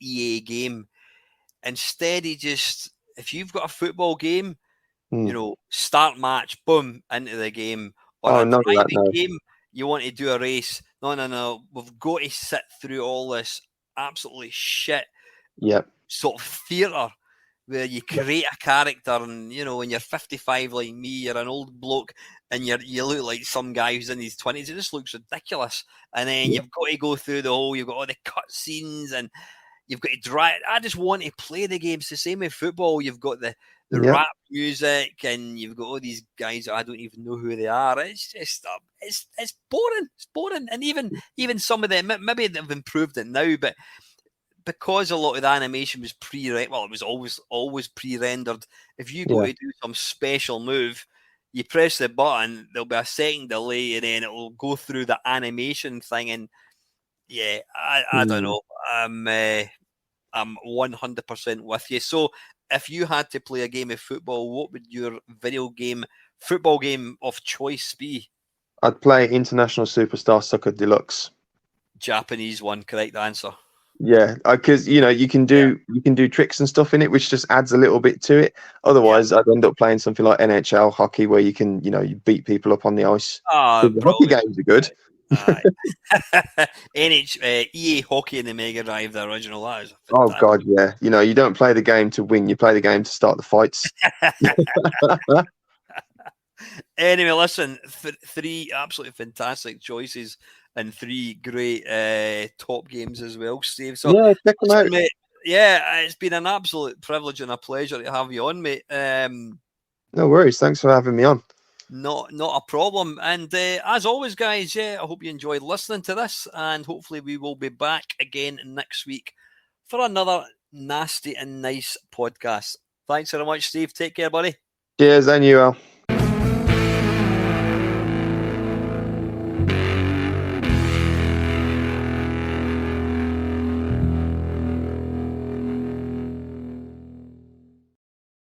EA game. Instead, if you've got a football game, start match, boom, into the game, or a None of that, driving no. game, you want to do a race. No. We've got to sit through all this absolutely shit sort of theatre where you create a character, and when you're 55 like me, you're an old bloke, and you look like some guy who's in his 20s. It just looks ridiculous. And then you've got to go through you've got all the cut scenes, and you've got to drive. I just want to play the game. It's the same with football. You've got the rap music, and you've got all these guys that I don't even know who they are. It's just it's boring. It's boring. And even some of them, maybe they've improved it now, but because a lot of the animation was it was always pre-rendered. If you go to do some special move, you press the button, there'll be a second delay, and then it will go through the animation thing. And I don't know. I'm 100% with you. So if you had to play a game of football, what would your football game of choice be? I'd play International Superstar Soccer Deluxe. Japanese one, correct answer. Yeah, because you can do tricks and stuff in it, which just adds a little bit to it. Otherwise, I'd end up playing something like NHL hockey, where you can you beat people up on the ice. The hockey games are good. EA Hockey in the Mega Drive, the original. That is oh god, yeah. You don't play the game to win; you play the game to start the fights. Anyway, listen, 3 absolutely fantastic choices and 3 great top games as well, Steve. So yeah, check them out. Mate, it's been an absolute privilege and a pleasure to have you on, mate. No worries. Thanks for having me on. Not a problem. And as always, guys, I hope you enjoyed listening to this, and hopefully we will be back again next week for another nasty and nice podcast. Thanks very much, Steve. Take care, buddy. Cheers, and you, Al.